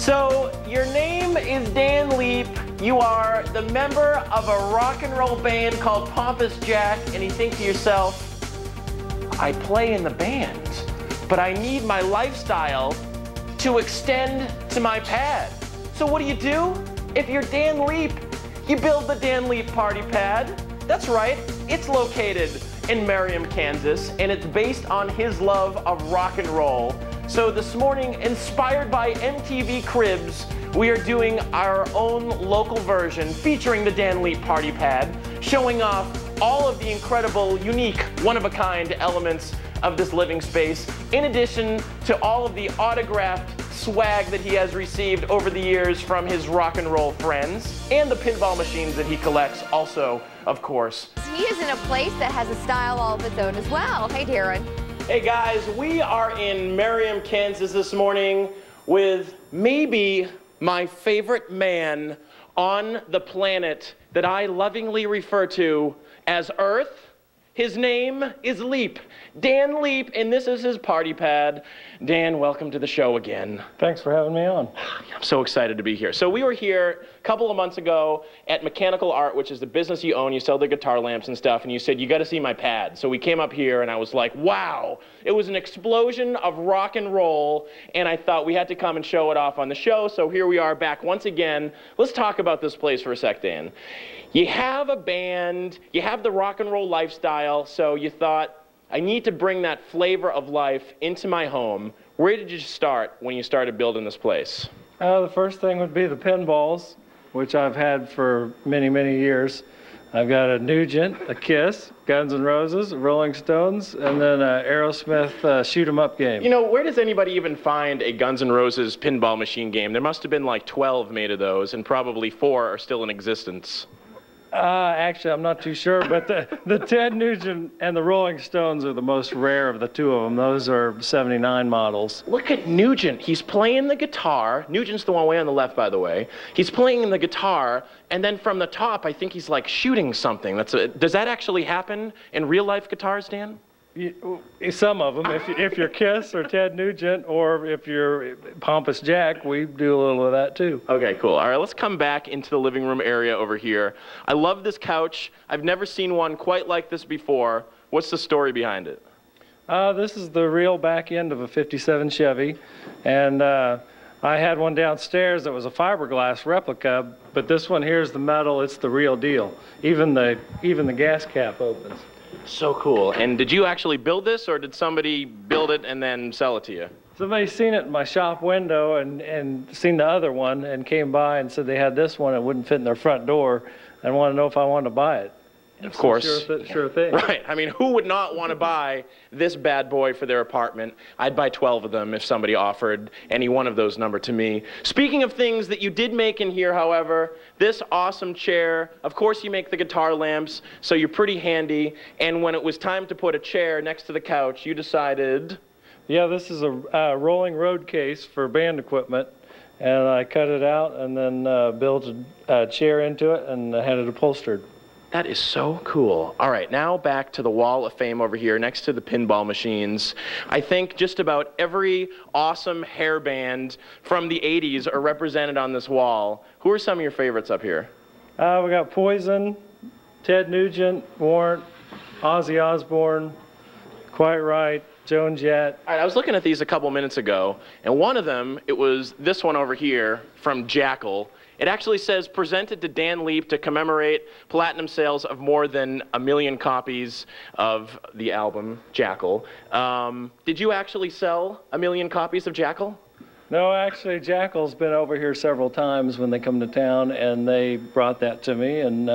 So, your name is Dan Leap. You are the member of a rock and roll band called Pompous Jack, and you think to yourself, I play in the band, but I need my lifestyle to extend to my pad. So what do? If you're Dan Leap, you build the Dan Leap Party Pad. That's right, it's located in Merriam, Kansas, and it's based on his love of rock and roll. So this morning, inspired by MTV Cribs, we are doing our own local version featuring the Dan Leap Party Pad, showing off all of the incredible, unique, one-of-a-kind elements of this living space, in addition to all of the autographed swag that he has received over the years from his rock and roll friends, and the pinball machines that he collects also, of course. He is in a place that has a style all of its own as well. Hey, Darren. Hey guys, we are in Merriam, Kansas this morning with maybe my favorite man on the planet that I lovingly refer to as Earth. His name is Leap, Dan Leap, and this is his party pad. Dan, welcome to the show again. Thanks for having me on. I'm so excited to be here. So we were here a couple of months ago at Mechanical Art, which is the business you own. You sell the guitar lamps and stuff, and you said, you got to see my pad. So we came up here, and I was like, wow. It was an explosion of rock and roll, and I thought we had to come and show it off on the show. So here we are back once again. Let's talk about this place for a sec, Dan. You have a band, you have the rock and roll lifestyle, so you thought, I need to bring that flavor of life into my home. Where did you start when you started building this place? The first thing would be the pinballs, which I've had for many, many years. I've got a Nugent, a Kiss, Guns N' Roses, Rolling Stones, and then an Aerosmith shoot-'em-up game. You know, where does anybody even find a Guns N' Roses pinball machine game? There must have been like 12 made of those, and probably 4 are still in existence. Actually, I'm not too sure, but the Ted Nugent and the Rolling Stones are the most rare of the two of them. Those are 79 models. Look at Nugent. He's playing the guitar. Nugent's the one way on the left, by the way. He's playing the guitar, and then from the top, I think he's like shooting something. Does that actually happen in real-life guitars, Dan? Some of them. If you're Kiss or Ted Nugent, or if you're Pompous Jack, we do a little of that too. Okay, cool. All right, let's come back into the living room area over here. I love this couch. I've never seen one quite like this before. What's the story behind it? This is the real back end of a '57 Chevy, and I had one downstairs that was a fiberglass replica, but this one here is the metal. It's the real deal. Even the gas cap opens. So cool. And did you actually build this, or did somebody build it and then sell it to you? Somebody's seen it in my shop window and seen the other one and came by and said they had this one. It wouldn't fit in their front door and wanted to know if I wanted to buy it. Of course. Sure thing. Right. I mean, who would not want to buy this bad boy for their apartment? I'd buy 12 of them if somebody offered any one of those number to me. Speaking of things that you did make in here, however, this awesome chair, of course you make the guitar lamps, so you're pretty handy. And when it was time to put a chair next to the couch, you decided... Yeah, this is a rolling road case for band equipment. And I cut it out and then built a chair into it and had it upholstered. That is so cool. All right, now back to the wall of fame over here next to the pinball machines. I think just about every awesome hair band from the 80s are represented on this wall. Who are some of your favorites up here? We got Poison, Ted Nugent, Warrant, Ozzy Osbourne, Quite Right, Joan Jett. All right, I was looking at these a couple minutes ago, and one of them, it was this one over here from Jackal. It actually says, presented to Dan Leap to commemorate platinum sales of more than 1 million copies of the album, Jackal. Did you actually sell 1 million copies of Jackal? No, actually, Jackal's been over here several times when they come to town, and they brought that to me, and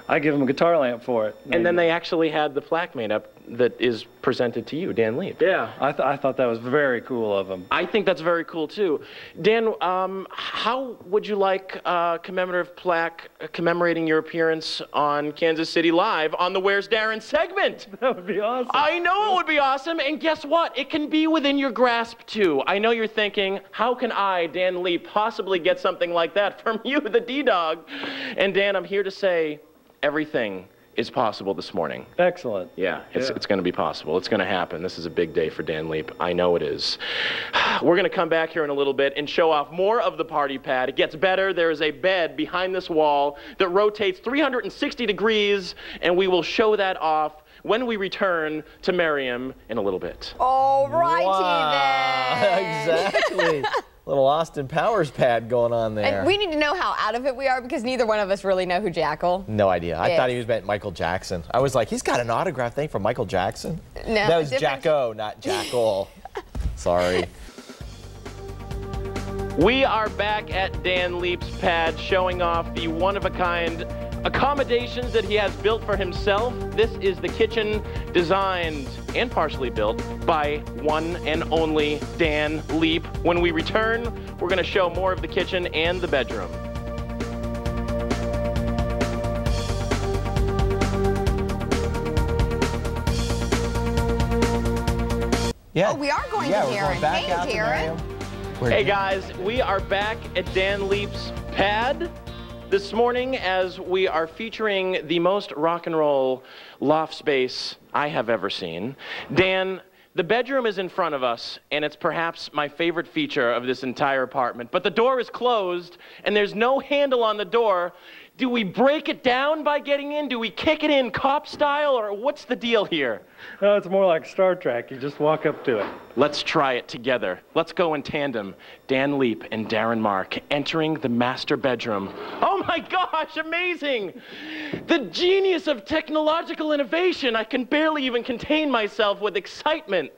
I give them a guitar lamp for it. And then they actually had the plaque made up that is presented to you, Dan Leap. Yeah, I thought that was very cool of them. I think that's very cool, too. Dan, how would you like a commemorative plaque commemorating your appearance on Kansas City Live on the Where's Darren segment? That would be awesome. I know it would be awesome, and guess what? It can be within your grasp, too. I know you're thinking, how can I, Dan Leap, possibly get something like that from you, the D-Dawg? And Dan, I'm here to say everything is possible this morning. Excellent. Yeah, it's going to be possible. It's going to happen. This is a big day for Dan Leap. I know it is. We're going to come back here in a little bit and show off more of the party pad. It gets better. There is a bed behind this wall that rotates 360 degrees, and we will show that off when we return to Merriam in a little bit. All righty then. Exactly. Little Austin Powers pad going on there. And we need to know how out of it we are because neither one of us really know who Jackal. No idea. I thought he was meant Michael Jackson. I was like, he's got an autograph thing from Michael Jackson. No, that was Jacko, not Jackal. Sorry. We are back at Dan Leap's pad showing off the one-of-a-kind accommodations that he has built for himself. This is the kitchen designed and partially built by one and only Dan Leap. When we return, we're going to show more of the kitchen and the bedroom. Yeah. Oh, we are going to Darren. Darren. Going back Hey, out to Darren. Hey guys, we are back at Dan Leap's pad this morning as we are featuring the most rock and roll loft space I have ever seen. Dan, the bedroom is in front of us, and it's perhaps my favorite feature of this entire apartment. But the door is closed, and there's no handle on the door. Do we break it down by getting in? Do we kick it in cop style, or what's the deal here? No, it's more like Star Trek. You just walk up to it. Let's try it together. Let's go in tandem. Dan Leap and Darren Mark entering the master bedroom. Oh my gosh, amazing! The genius of technological innovation. I can barely even contain myself with excitement.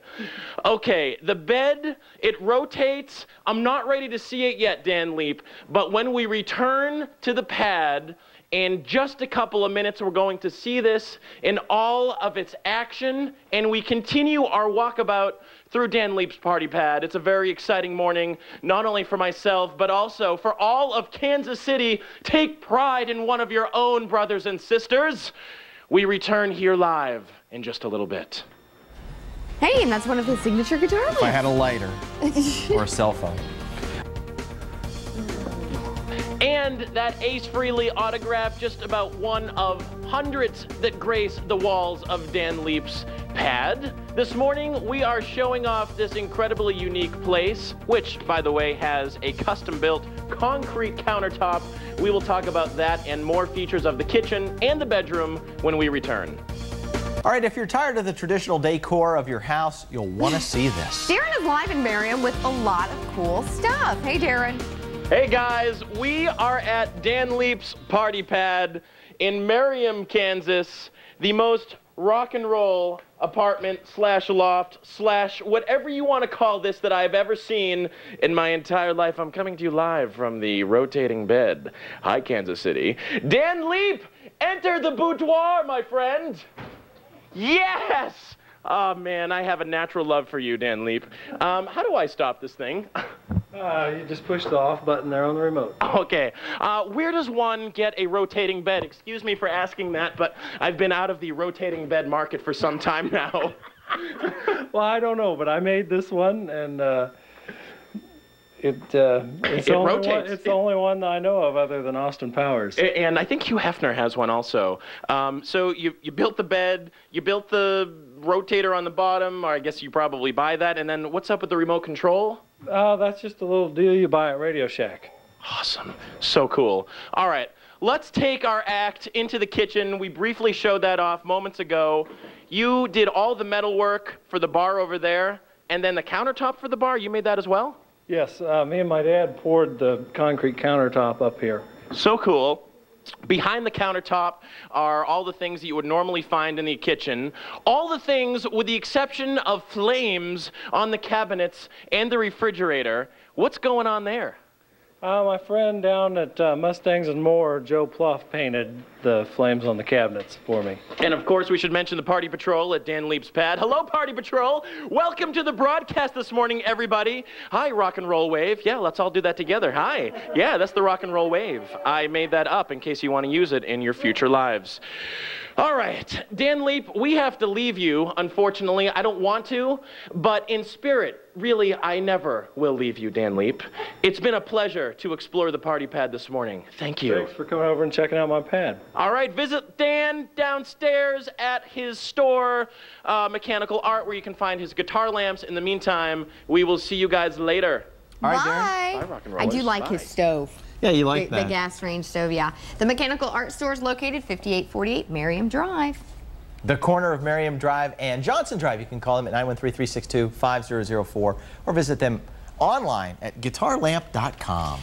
Okay, the bed, it rotates. I'm not ready to see it yet, Dan Leap, but when we return to the pad, in just a couple of minutes, we're going to see this in all of its action, and we continue our walkabout through Dan Leap's party pad. It's a very exciting morning, not only for myself, but also for all of Kansas City. Take pride in one of your own, brothers and sisters. We return here live in just a little bit. Hey, and that's one of his signature guitar If I had a lighter or a cell phone. And that Ace Frehley autograph, just about one of hundreds that grace the walls of Dan Leap's pad. This morning, we are showing off this incredibly unique place, which, by the way, has a custom-built concrete countertop. We will talk about that and more features of the kitchen and the bedroom when we return. All right, if you're tired of the traditional decor of your house, you'll want to see this. Darren is live in Merriam with a lot of cool stuff. Hey, Darren. Hey guys, we are at Dan Leap's party pad in Merriam, Kansas, the most rock and roll apartment slash loft slash whatever you want to call this that I've ever seen in my entire life. I'm coming to you live from the rotating bed. Hi, Kansas City. Dan Leap, enter the boudoir, my friend. Yes! Oh man, I have a natural love for you, Dan Leap. How do I stop this thing? You just push the off button there on the remote. Okay. Where does one get a rotating bed? Excuse me for asking that, but I've been out of the rotating bed market for some time now. Well, I don't know, but I made this one, and it's the only one that I know of other than Austin Powers. And I think Hugh Hefner has one also. So you built the bed, you built the rotator on the bottom, or I guess you probably buy that, and then what's up with the remote control? Oh, that's just a little deal you buy at Radio Shack. Awesome. So cool. All right. Let's take our act into the kitchen. We briefly showed that off moments ago. You did all the metal work for the bar over there, and then the countertop for the bar, you made that as well? Yes, me and my dad poured the concrete countertop up here. So cool. Behind the countertop are all the things that you would normally find in the kitchen. All the things with the exception of flames on the cabinets and the refrigerator. What's going on there? My friend down at Mustangs and More, Joe Pluff, painted the flames on the cabinets for me. And of course, we should mention the Party Patrol at Dan Leap's pad. Hello, Party Patrol. Welcome to the broadcast this morning, everybody. Hi, Rock and Roll Wave. Yeah, let's all do that together. Hi. Yeah, that's the Rock and Roll Wave. I made that up in case you want to use it in your future lives. All right, Dan Leap, we have to leave you, unfortunately. I don't want to, but in spirit, really, I never will leave you, Dan Leap. It's been a pleasure to explore the party pad this morning. Thank you. Thanks for coming over and checking out my pad. All right, visit Dan downstairs at his store, Mechanical Art, where you can find his guitar lamps. In the meantime, we will see you guys later. All right, Bye. Bye, rock and I rollers. do like Bye. his stove. Yeah, you like The gas range stove, yeah. The Mechanical Art Store is located 5848 Merriam Drive. The corner of Merriam Drive and Johnson Drive. You can call them at 913-362-5004 or visit them online at guitarlamp.com.